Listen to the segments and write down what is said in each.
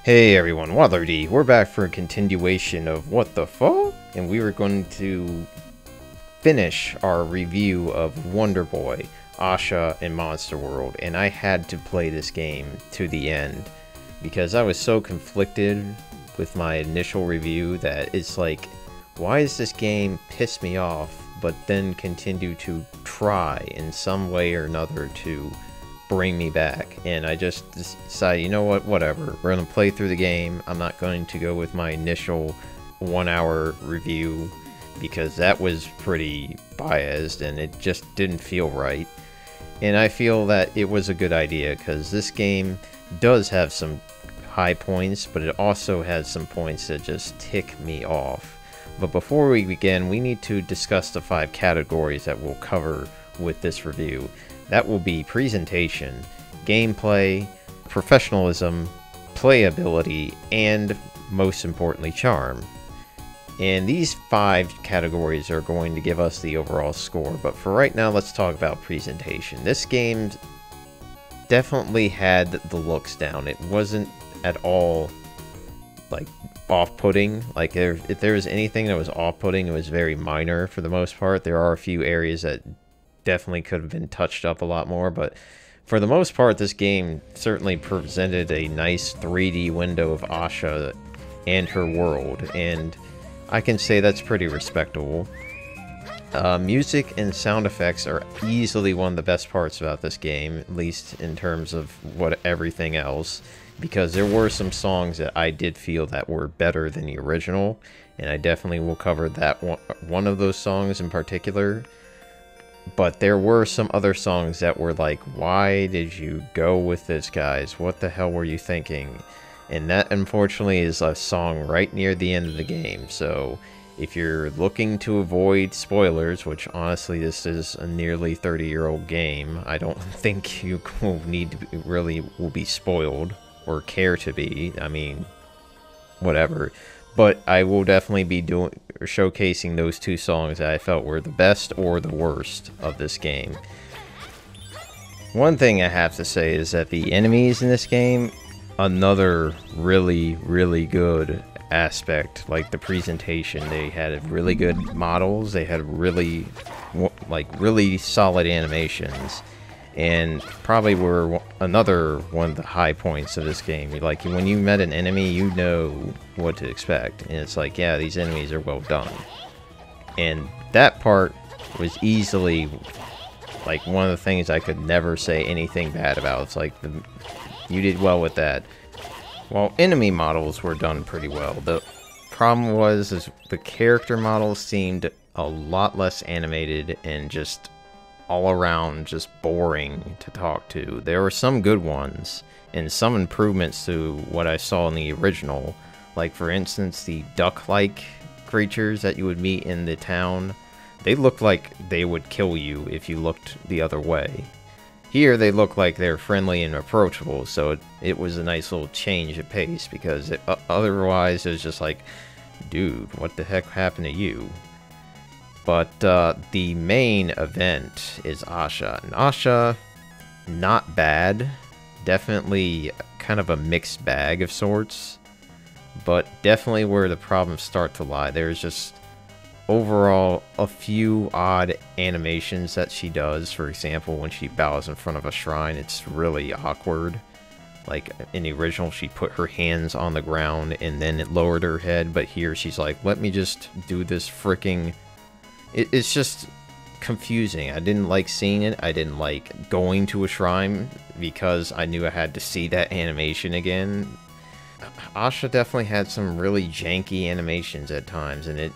Hey everyone, WaddlerD. We're back for a continuation of WhaDaFah, and we were going to finish our review of Wonder Boy, Asha, and Monster World, and I had to play this game to the end because I was so conflicted with my initial review that it's like, why does this game piss me off, but then continue to try in some way or another to bring me back? And I just decided, you know what, whatever, we're going to play through the game. I'm not going to go with my initial 1 hour review because that was pretty biased and it just didn't feel right. And I feel that it was a good idea because this game does have some high points, but it also has some points that just tick me off. But before we begin, we need to discuss the 5 categories that we'll cover with this review. That will be presentation, gameplay, professionalism, playability, and most importantly, charm. And these 5 categories are going to give us the overall score, but for right now, let's talk about presentation. This game definitely had the looks down. It wasn't at all like off-putting. Like if there was anything that was off-putting, it was very minor for the most part. There are a few areas that definitely could have been touched up a lot more, but for the most part, this game certainly presented a nice 3D window of Asha and her world, and I can say that's pretty respectable. Music and sound effects are easily one of the best parts about this game, at least in terms of everything else, because there were some songs that I did feel that were better than the original, and I definitely will cover that one of those songs in particular. But there were some other songs that were like, why did you go with this, guys? What the hell were you thinking? And that, unfortunately, is a song right near the end of the game. So if you're looking to avoid spoilers, which honestly this is a nearly 30-year-old game, I don't think you will need to will be spoiled or care to be. I mean, whatever. But I will definitely be showcasing those 2 songs that I felt were the best or the worst of this game. One thing I have to say is that the enemies in this game, another really good aspect. Like the presentation, they had really good models, they had really solid animations, and probably were another one of the high points of this game. Like when you met an enemy, you know what to expect, and it's like, yeah, these enemies are well done. And that part was easily like one of the things I could never say anything bad about. It's like, you did well with that. Well, enemy models were done pretty well. The problem is the character models seemed a lot less animated and just all around just boring to talk to. There were some good ones and some improvements to what I saw in the original. Like, for instance, the duck-like creatures that you would meet in the town, they looked like they would kill you if you looked the other way. Here, they look like they're friendly and approachable, so it was a nice little change of pace, because otherwise it was just like, dude, what the heck happened to you? But the main event is Asha. And Asha, not bad. Definitely kind of a mixed bag of sorts. But definitely where the problems start to lie. There's just overall a few odd animations that she does. For example, when she bows in front of a shrine, it's really awkward. Like in the original, she put her hands on the ground and then it lowered her head. But here she's like, let me just do this freaking... It's just confusing. I didn't like seeing it. I didn't like going to a shrine because I knew I had to see that animation again. Asha definitely had some really janky animations at times, and it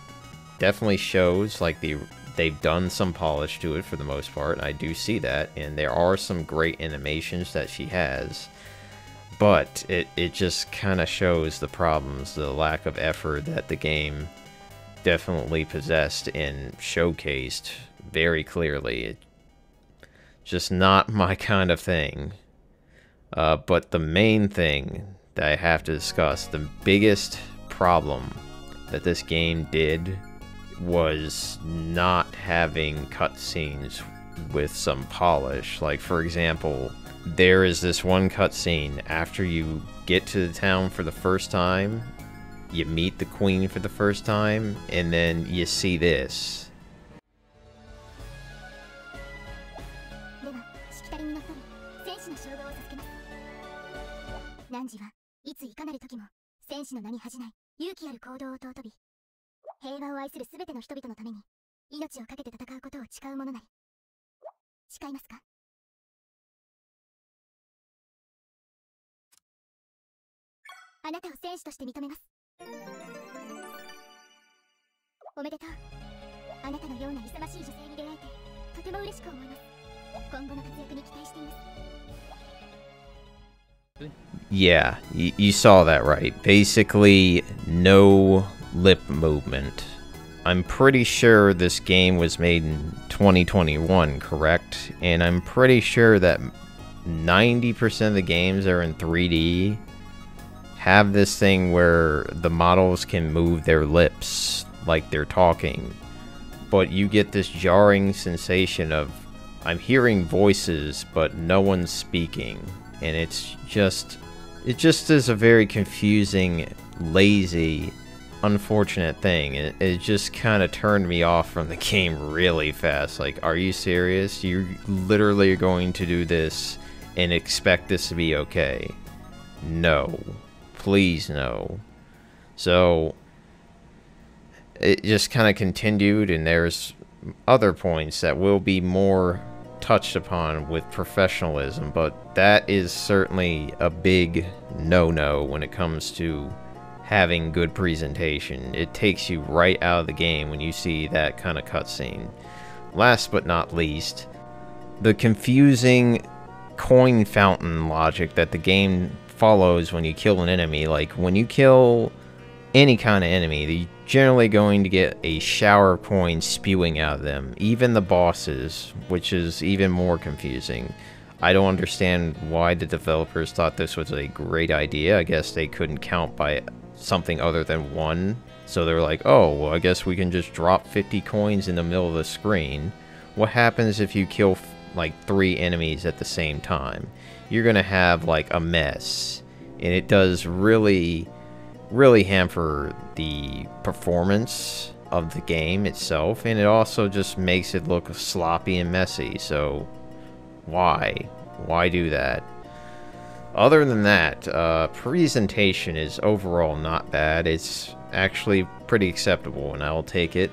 definitely shows like they've done some polish to it for the most part. I do see that, and there are some great animations that she has, but it just kind of shows the problems, the lack of effort that the game definitely possessed and showcased very clearly. It's just not my kind of thing. But the main thing that I have to discuss, the biggest problem that this game did, was not having cutscenes with some polish. Like, for example, there is this one cutscene after you get to the town for the first time, you meet the queen for the first time, and then you see this. Yeah, you saw that right. Basically, no lip movement. I'm pretty sure this game was made in 2021, correct? And I'm pretty sure that 90% of the games that are in 3D have this thing where the models can move their lips like they're talking. But you get this jarring sensation of, I'm hearing voices, but no one's speaking. And it just is a very confusing, lazy, unfortunate thing. It just kind of turned me off from the game really fast. Like, are you serious? You literally are going to do this and expect this to be okay? No. Please no. So it just kind of continued, and there's other points that will be more touched upon with professionalism, but that is certainly a big no-no when it comes to having good presentation. It takes you right out of the game when you see that kind of cutscene. Last but not least, the confusing coin fountain logic that the game follows when you kill an enemy. Like, when you kill any kind of enemy, you're generally going to get a shower of coins spewing out of them. Even the bosses, which is even more confusing. I don't understand why the developers thought this was a great idea. I guess they couldn't count by something other than 1. So they're like, oh, well, I guess we can just drop 50 coins in the middle of the screen. What happens if you kill like 3 enemies at the same time? You're gonna have like a mess, and it does really hamper the performance of the game itself, and it also just makes it look sloppy and messy. So why do that? Other than that, presentation is overall not bad. It's actually pretty acceptable, and I'll take it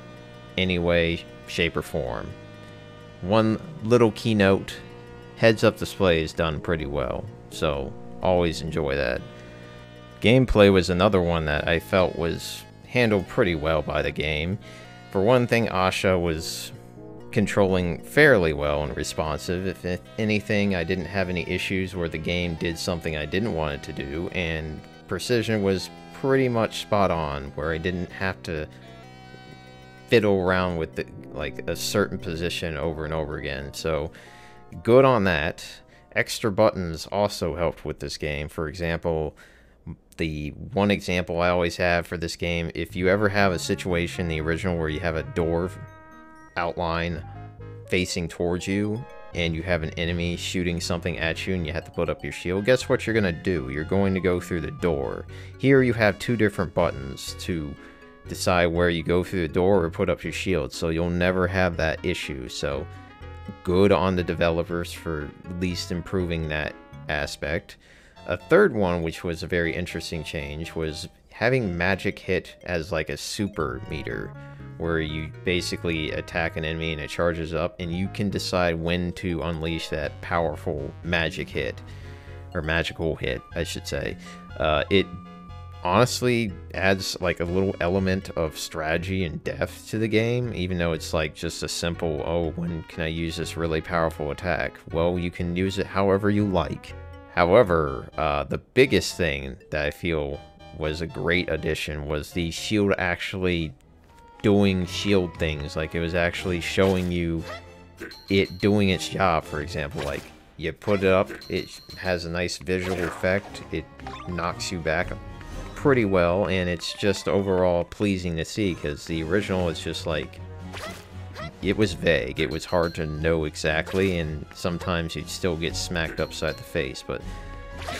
any way, shape, or form. One little keynote, heads-up display is done pretty well, so always enjoy that. Gameplay was another one that I felt was handled pretty well by the game. For one thing, Asha was controlling fairly well and responsive. If anything, I didn't have any issues where the game did something I didn't want it to do, and precision was pretty much spot on, where I didn't have to fiddle around with like a certain position over and over again. So good on that. Extra buttons also helped with this game. For example, the one example I always have for this game, if you ever have a situation in the original where you have a door outline facing towards you and you have an enemy shooting something at you and you have to put up your shield, guess what you're gonna do? You're going to go through the door. Here you have 2 different buttons to decide where you go through the door or put up your shield, so you'll never have that issue. So good on the developers for at least improving that aspect. A third one, which was a very interesting change, was having magic hit as like a super meter, where you basically attack an enemy and it charges up, and you can decide when to unleash that powerful magic hit, or magical hit, I should say. It honestly adds like a little element of strategy and depth to the game, even though it's like just a simple, oh, when can I use this really powerful attack? Well, you can use it however you like. However, the biggest thing that I feel was a great addition was the shield actually doing shield things. Like, it was actually showing you it doing its job. For example, like, you put it up, it has a nice visual effect, it knocks you back pretty well, and it's just overall pleasing to see, because the original is just like it was vague. It was hard to know exactly, and sometimes you'd still get smacked upside the face, but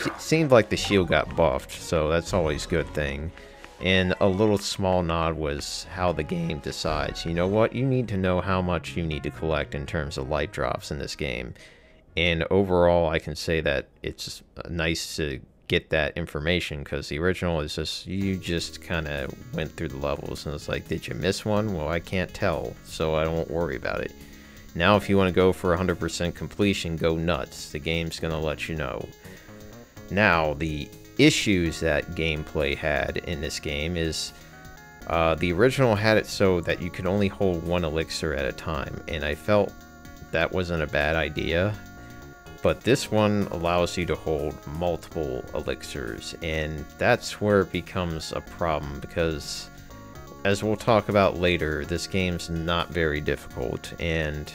it seemed like the shield got buffed, so that's always a good thing. And a little small nod was how the game decides, you know what, you need to know how much you need to collect in terms of life drops in this game. And overall, I can say that it's nice to get that information, because the original is just, you just kind of went through the levels and it's like, did you miss one? Well, I can't tell, so I don't worry about it. Now if you want to go for 100% completion, go nuts. The game's going to let you know. Now, the issues that gameplay had in this game is the original had it so that you could only hold one elixir at a time, and I felt that wasn't a bad idea. But this one allows you to hold multiple elixirs, and that's where it becomes a problem, because as we'll talk about later, this game's not very difficult, and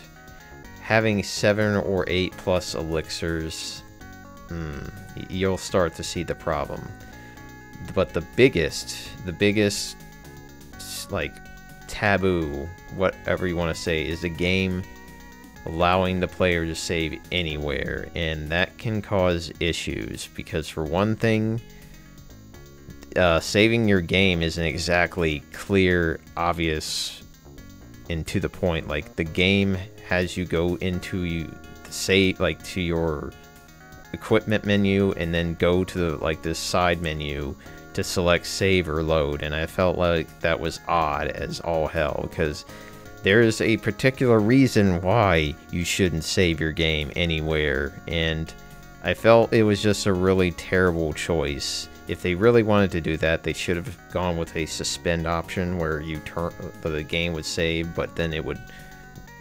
having 7 or 8 plus elixirs, you'll start to see the problem. But the biggest like taboo, whatever you want to say, is the game allowing the player to save anywhere, and that can cause issues, because for one thing, saving your game isn't exactly clear, obvious, and to the point. Like, the game has you go into save, like, to your equipment menu, and then go to like this side menu to select save or load, and I felt like that was odd as all hell, because there is a particular reason why you shouldn't save your game anywhere, and I felt it was just a really terrible choice. If they really wanted to do that, they should have gone with a suspend option where you the game would save, but then it would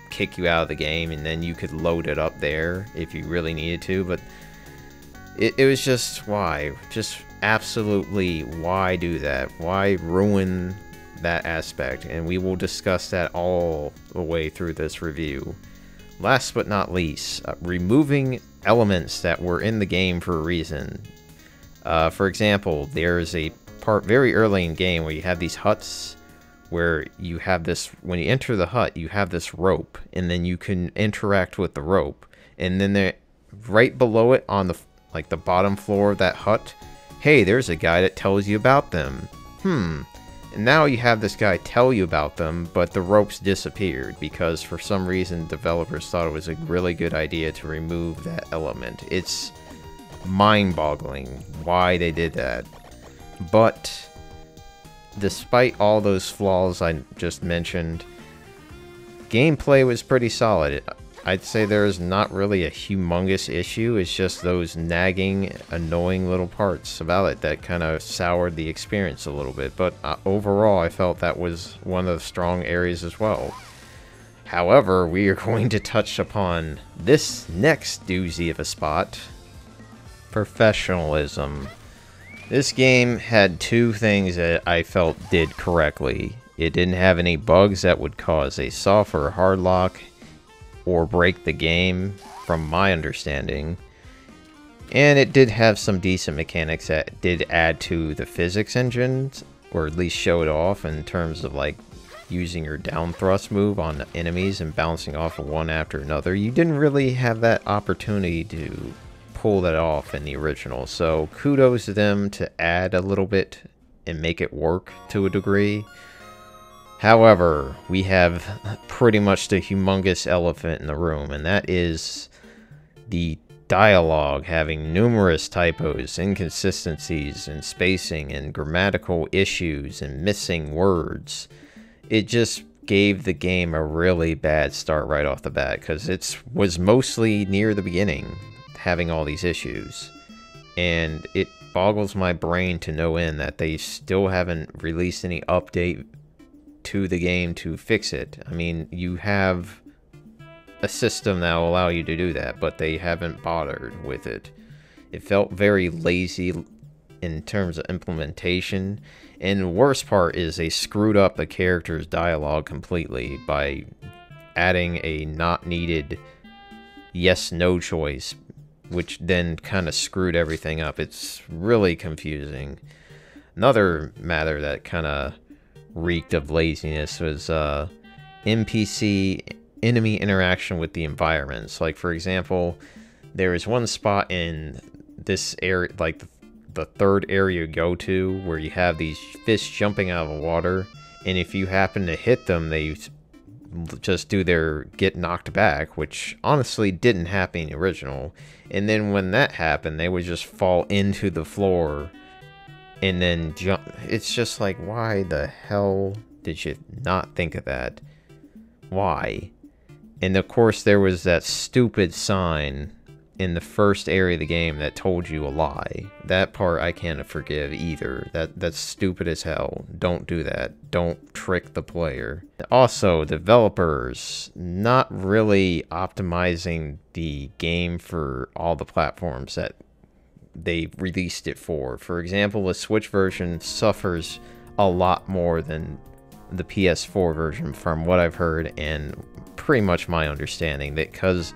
kick you out of the game, and then you could load it up there if you really needed to. But it was just, why? Just absolutely, why do that? Why ruin that aspect? And we will discuss that all the way through this review. Last but not least, removing elements that were in the game for a reason. For example, there's a part very early in the game where you have these huts where you have this, when you enter the hut, you have this rope, and then you can interact with the rope, and then right below it on the like the bottom floor of that hut, hey, there's a guy that tells you about them. And now you have this guy tell you about them, but the ropes disappeared because for some reason developers thought it was a really good idea to remove that element. It's mind-boggling why they did that. But despite all those flaws I just mentioned, gameplay was pretty solid. I'd say there's not really a humongous issue. It's just those nagging, annoying little parts about it that kind of soured the experience a little bit. But overall, I felt that was one of the strong areas as well. However, we are going to touch upon this next doozy of a spot: professionalism. This game had two things that I felt did correctly. It didn't have any bugs that would cause a soft or hard lock or break the game, from my understanding. And it did have some decent mechanics that did add to the physics engine, or at least show it off in terms of like using your down thrust move on the enemies and bouncing off of one after another. You didn't really have that opportunity to pull that off in the original, so kudos to them to add a little bit and make it work to a degree. However, we have pretty much the humongous elephant in the room, and that is the dialogue having numerous typos, inconsistencies, and spacing, and grammatical issues, and missing words. It just gave the game a really bad start right off the bat, because it was mostly near the beginning having all these issues. And it boggles my brain to no end that they still haven't released any update to the game to fix it. I mean, you have a system that will allow you to do that, but they haven't bothered with it. It felt very lazy in terms of implementation, and the worst part is they screwed up the character's dialogue completely by adding a not needed yes/no choice, which then kind of screwed everything up. It's really confusing. Another matter that kind of reeked of laziness was NPC enemy interaction with the environments. Like, for example, there is one spot in this area, like the third area you go to, where you have these fish jumping out of the water, and if you happen to hit them, they just do their get knocked back, which honestly didn't happen in the original. And then when that happened, they would just fall into the floor and then jump. It's just like, why the hell did you not think of that? Why? And of course there was that stupid sign in the first area of the game that told you a lie. That part I can't forgive either. That's stupid as hell. Don't do that. Don't trick the player. Also, developers not really optimizing the game for all the platforms that they released it for. For example, the Switch version suffers a lot more than the PS4 version from what I've heard and pretty much my understanding, that because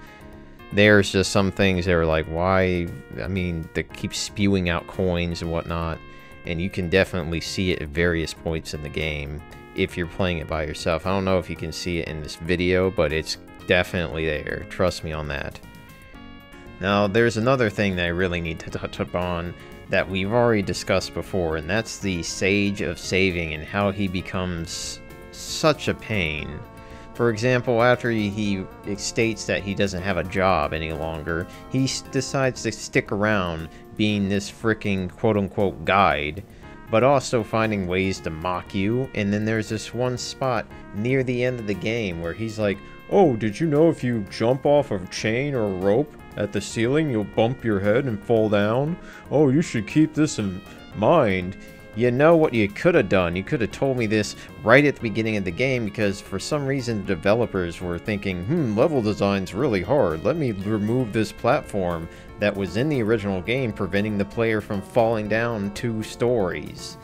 there's just some things that are like, why? I mean, they keep spewing out coins and whatnot, and you can definitely see it at various points in the game if you're playing it by yourself. I don't know if you can see it in this video, but it's definitely there. Trust me on that. Now, there's another thing that I really need to touch upon that we've already discussed before, and that's the Sage of Saving and how he becomes such a pain. For example, after he states that he doesn't have a job any longer, he decides to stick around being this freaking quote-unquote guide, but also finding ways to mock you. And then there's this one spot near the end of the game where he's like, oh, did you know if you jump off a chain or a rope at the ceiling, you'll bump your head and fall down? Oh, you should keep this in mind. You know what you could have done? You could have told me this right at the beginning of the game, because for some reason the developers were thinking, level design's really hard. Let me remove this platform that was in the original game, preventing the player from falling down 2 stories.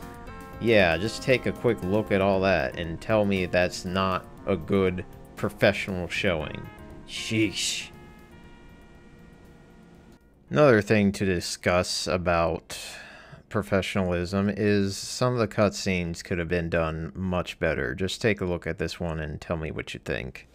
Yeah, just take a quick look at all that and tell me that's not a good professional showing. Sheesh. Another thing to discuss about professionalism is some of the cutscenes could have been done much better. Just take a look at this one and tell me what you think.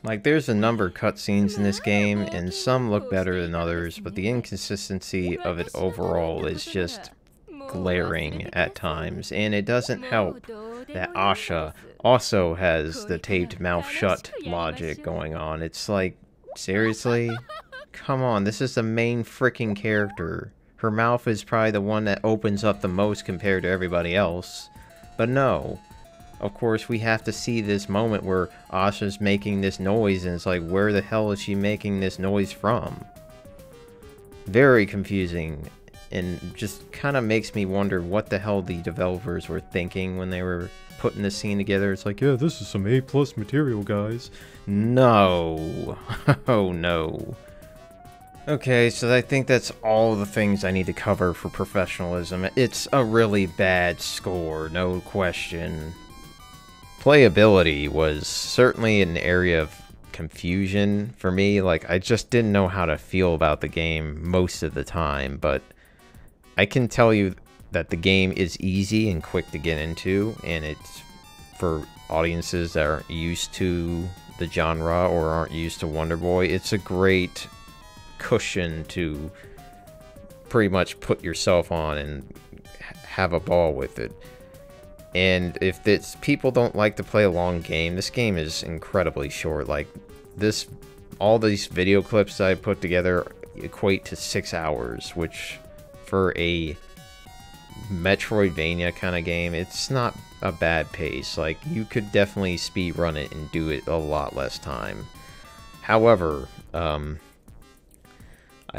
Like, there's a number of cutscenes in this game, and some look better than others, but the inconsistency of it overall is just glaring at times. And it doesn't help that Asha also has the taped mouth shut logic going on. It's like, seriously? Come on, this is the main freaking character. Her mouth is probably the one that opens up the most compared to everybody else. But no. Of course, we have to see this moment where Asha's making this noise, and it's like, where the hell is she making this noise from? Very confusing, and just kind of makes me wonder what the hell the developers were thinking when they were putting this scene together. It's like, yeah, this is some A+ material, guys. No. Oh, no. Okay, so I think that's all the things I need to cover for professionalism. It's a really bad score, no question. Playability was certainly an area of confusion for me. Like, I just didn't know how to feel about the game most of the time, but I can tell you that the game is easy and quick to get into, and it's for audiences that aren't used to the genre or aren't used to Wonder Boy. It's a great cushion to pretty much put yourself on and have a ball with it. And if it's people don't like to play a long game, this game is incredibly short. Like, this, all these video clips I put together equate to 6 hours, which for a Metroidvania kind of game, it's not a bad pace. Like, you could definitely speed run it and do it a lot less time. However, I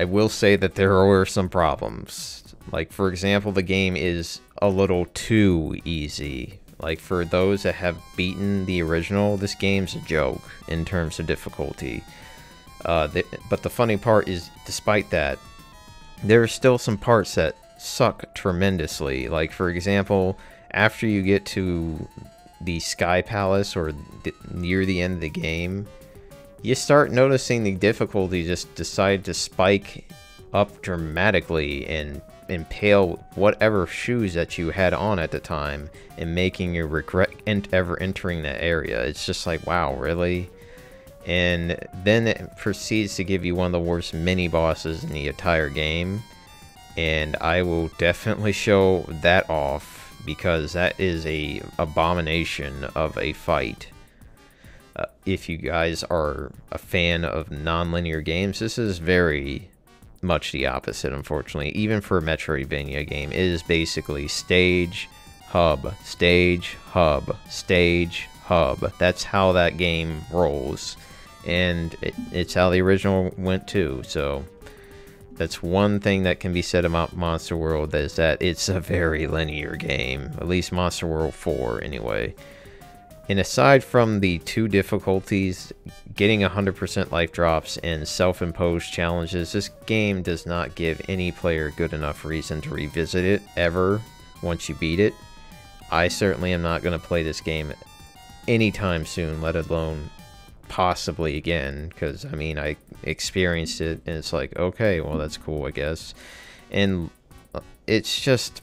will say that there are some problems. Like, for example, the game is a little too easy. Like, for those that have beaten the original, this game's a joke in terms of difficulty. But the funny part is, despite that, there are still some parts that suck tremendously. Like, for example, after you get to the Sky Palace, or near the end of the game, you start noticing the difficulty just decide to spike up dramatically and impale whatever shoes that you had on at the time, and making you regret ever entering that area. It's just like, wow, really? And then it proceeds to give you one of the worst mini bosses in the entire game, and I will definitely show that off, because that is a abomination of a fight. If you guys are a fan of non-linear games, this is very much the opposite, unfortunately. Even for a Metroidvania game, it is basically stage, hub, stage, hub, stage, hub. That's how that game rolls. And it's how the original went too, so that's one thing that can be said about Monster World, is that it's a very linear game. At least Monster World 4, anyway. And aside from the two difficulties, getting 100% life drops and self-imposed challenges, this game does not give any player good enough reason to revisit it, ever, once you beat it. I certainly am not going to play this game anytime soon, let alone possibly again, because, I mean, I experienced it, and it's like, okay, well, that's cool, I guess. And it's just,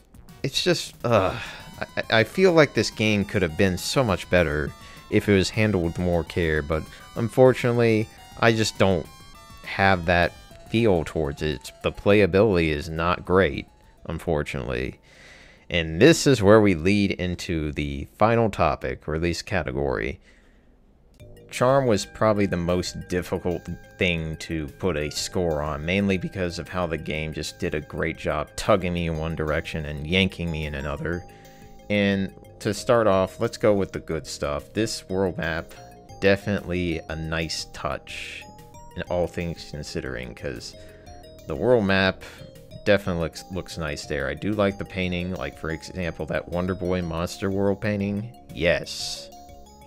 I feel like this game could have been so much better if it was handled with more care, but unfortunately, I just don't have that feel towards it. The playability is not great, unfortunately. And this is where we lead into the final topic, or at least category. Charm was probably the most difficult thing to put a score on, mainly because of how the game just did a great job tugging me in one direction and yanking me in another. And to start off, let's go with the good stuff. This world map, definitely a nice touch, in all things considering, because the world map definitely looks nice there. I do like the painting, like, for example, that Wonder Boy Monster World painting. Yes.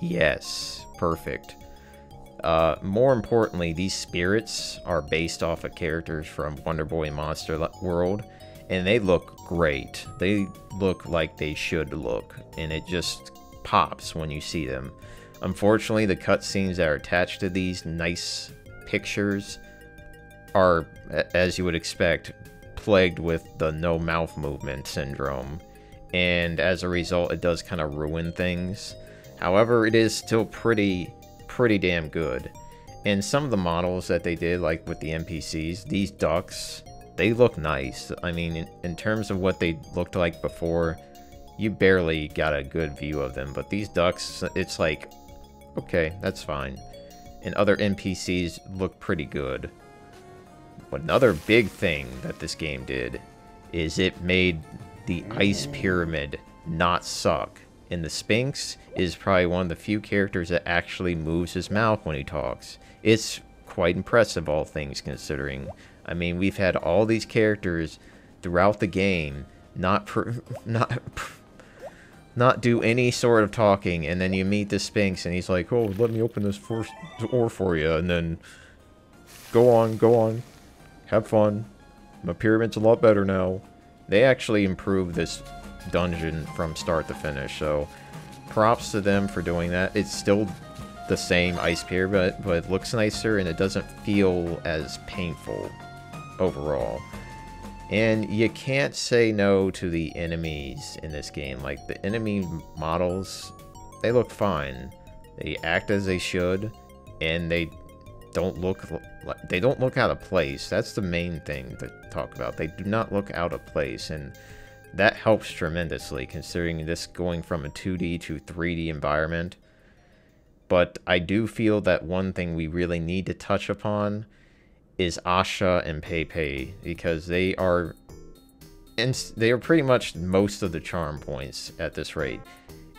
Yes. Perfect. More importantly, these spirits are based off of characters from Wonder Boy Monster World, and they look great. They look like they should look, and it just pops when you see them. Unfortunately, the cutscenes that are attached to these nice pictures are, as you would expect, plagued with the no mouth movement syndrome, and as a result, it does kind of ruin things. However, it is still pretty damn good. And some of the models that they did, like with the NPCs, these ducks, they look nice. I mean, in terms of what they looked like before, you barely got a good view of them. But these ducks, it's like, okay, that's fine. And other NPCs look pretty good. But another big thing that this game did is it made the ice pyramid not suck. And the Sphinx is probably one of the few characters that actually moves his mouth when he talks. It's quite impressive, all things considering. I mean, we've had all these characters throughout the game not do any sort of talking, and then you meet the Sphinx, and he's like, "Oh, let me open this first door for you," and then go on, have fun. My pyramid's a lot better now. They actually improved this dungeon from start to finish, so props to them for doing that. It's still the same ice pyramid, but it looks nicer and it doesn't feel as painful overall. And you can't say no to the enemies in this game. Like, the enemy models, they look fine. They act as they should, and they don't look out of place. That's the main thing to talk about. They do not look out of place, and that helps tremendously, considering this going from a 2D to 3D environment. But I do feel that one thing we really need to touch upon is Asha and Pepe, because they are they are pretty much most of the charm points at this rate.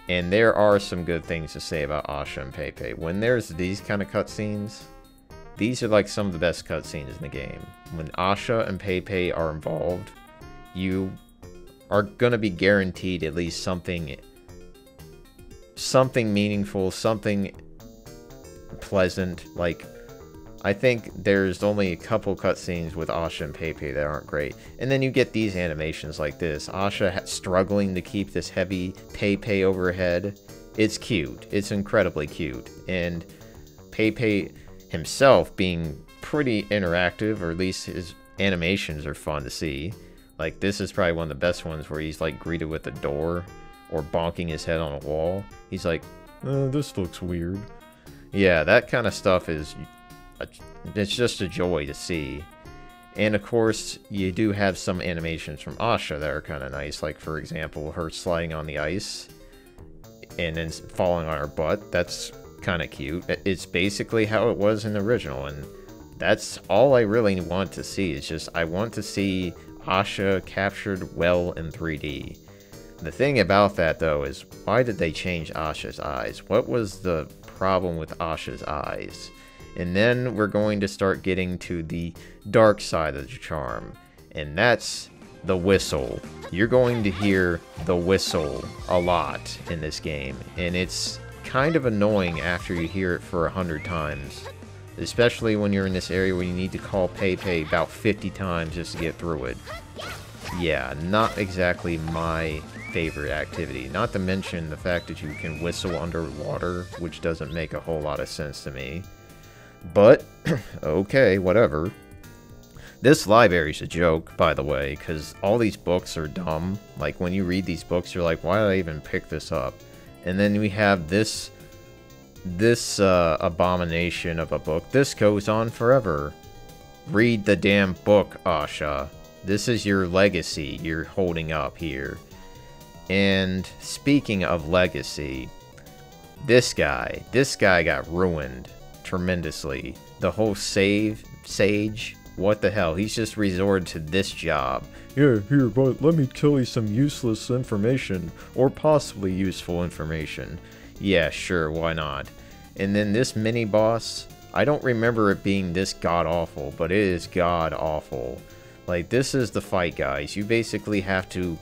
And there are some good things to say about Asha and Pepe. When there's these kind of cutscenes, these are like some of the best cutscenes in the game. When Asha and Pepe are involved, you are gonna be guaranteed at least something meaningful, something pleasant. Like, I think there's only a couple cutscenes with Asha and Pepe that aren't great. And then you get these animations like this. Asha struggling to keep this heavy Pepe over her head. It's cute. It's incredibly cute. And Pepe himself being pretty interactive, or at least his animations are fun to see. Like, this is probably one of the best ones where he's like greeted with a door or bonking his head on a wall. He's like, this looks weird. Yeah, that kind of stuff is... it's just a joy to see. And of course, you do have some animations from Asha that are kind of nice. Like, for example, her sliding on the ice and then falling on her butt. That's kind of cute. It's basically how it was in the original, and that's all I really want to see. It's just, I want to see Asha captured well in 3D. The thing about that, though, is why did they change Asha's eyes? What was the problem with Asha's eyes? And then we're going to start getting to the dark side of the charm, and that's the whistle. You're going to hear the whistle a lot in this game, and it's kind of annoying after you hear it for 100 times. Especially when you're in this area where you need to call Pepe about 50 times just to get through it. Yeah, not exactly my favorite activity. Not to mention the fact that you can whistle underwater, which doesn't make a whole lot of sense to me. But, okay, whatever. This library's a joke, by the way, because all these books are dumb. Like, when you read these books, you're like, why did I even pick this up? And then we have this abomination of a book. This goes on forever. Read the damn book, Asha. This is your legacy you're holding up here. And speaking of legacy, this guy got ruined tremendously. The whole sage, what the hell? He's just resorted to this job. Yeah, here, but let me tell you some useless information, or possibly useful information. Yeah, sure, why not? And then this mini-boss, I don't remember it being this god-awful, but it is god-awful. Like, this is the fight, guys. You basically have to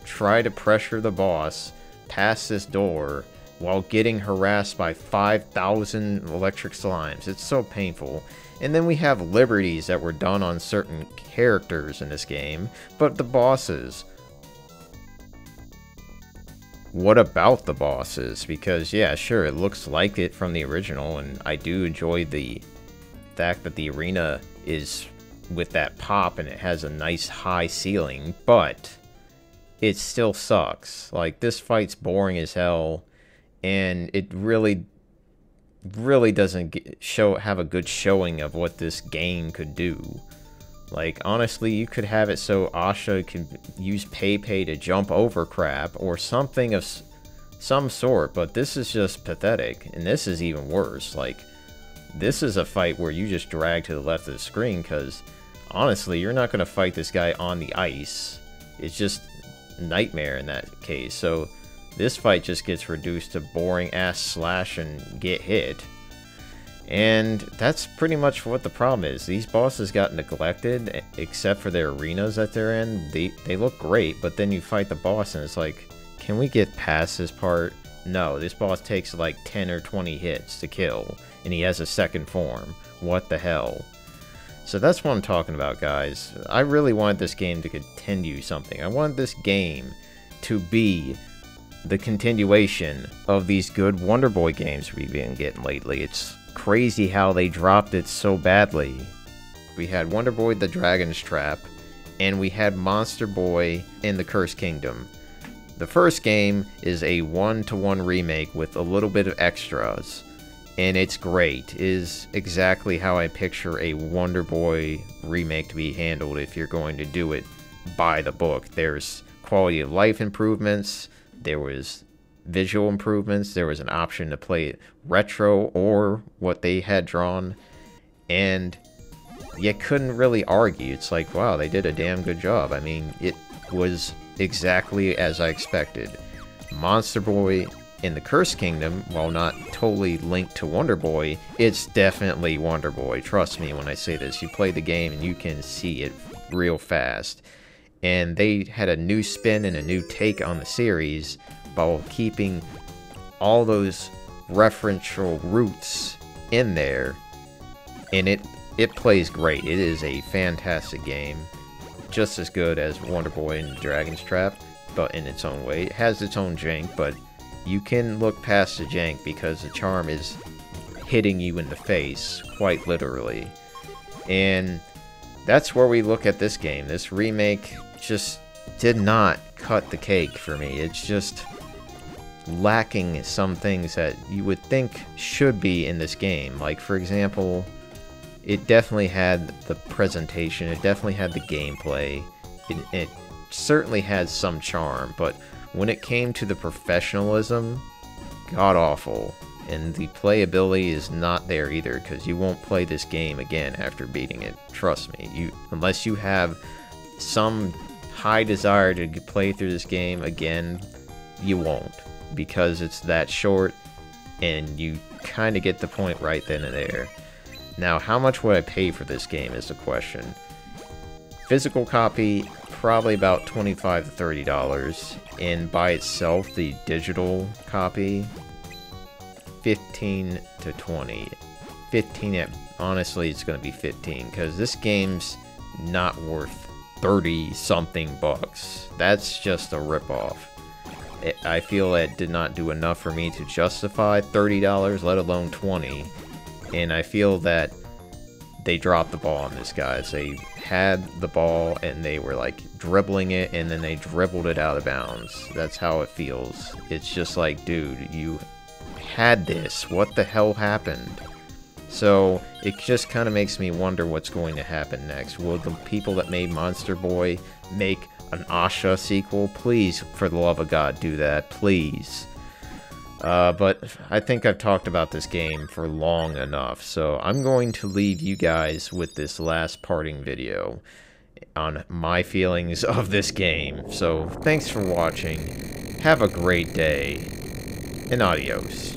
try to pressure the boss past this door while getting harassed by 5,000 electric slimes. It's so painful. And then we have liberties that were done on certain characters in this game, but the bosses... what about the bosses? Because, yeah, sure, it looks like it from the original, and I do enjoy the fact that the arena is with that pop and it has a nice high ceiling, but it still sucks. Like, this fight's boring as hell, and it really doesn't have a good showing of what this game could do. Like, honestly, you could have it so Asha can use Pepe to jump over crap or something of some sort, but this is just pathetic, and this is even worse. Like, this is a fight where you just drag to the left of the screen, because, honestly, you're not going to fight this guy on the ice. It's just nightmare in that case. So, this fight just gets reduced to boring-ass slash and get hit. And that's pretty much what the problem is. These bosses got neglected, except for their arenas that they're in. They look great, but then you fight the boss and it's like, can we get past this part? No, this boss takes like 10 or 20 hits to kill, and he has a second form. What the hell? So that's what I'm talking about, guys. I really wanted this game to continue something. I wanted this game to be the continuation of these good Wonder Boy games we've been getting lately. It's crazy how they dropped it so badly. We had Wonder Boy the Dragon's Trap, and we had Monster Boy in the Cursed Kingdom. The first game is a 1-to-1 remake with a little bit of extras, and it's great. It is exactly how I picture a Wonder Boy remake to be handled if you're going to do it by the book. There's quality of life improvements, there was visual improvements, there was an option to play it retro or what they had drawn, and you couldn't really argue. It's like, wow, they did a damn good job. I mean, was exactly as I expected. Monster Boy in the Cursed Kingdom, while not totally linked to Wonder Boy, it's definitely Wonder Boy. Trust me when I say this. You play the game and you can see it real fast. And they had a new spin and a new take on the series while keeping all those referential roots in there. And it plays great. It is a fantastic game. Just as good as Wonder Boy and Dragon's Trap, but in its own way. It has its own jank, but you can look past the jank because the charm is hitting you in the face, quite literally. And that's where we look at this game. This remake just did not cut the cake for me. It's just lacking some things that you would think should be in this game. Like, for example, it definitely had the presentation, it definitely had the gameplay, it certainly had some charm, but when it came to the professionalism, god-awful. And the playability is not there either, because you won't play this game again after beating it. Trust me. Unless you have some high desire to play through this game again, you won't. Because it's that short, and you kind of get the point right then and there. Now, how much would I pay for this game is the question. Physical copy, probably about $25 to $30. And by itself, the digital copy, 15 to 20. 15 honestly, it's going to be 15, because this game's not worth 30 something bucks. That's just a ripoff. I feel it did not do enough for me to justify $30, let alone 20. And I feel that they dropped the ball on this, guys. They had the ball and they were like dribbling it, and then they dribbled it out of bounds. That's how it feels. It's just like, dude, you had this. What the hell happened? So it just kind of makes me wonder what's going to happen next. Will the people that made Monster Boy make an Asha sequel? Please, for the love of God, do that. Please. But I think I've talked about this game for long enough, so I'm going to leave you guys with this last parting video on my feelings of this game. So thanks for watching, have a great day, and adios.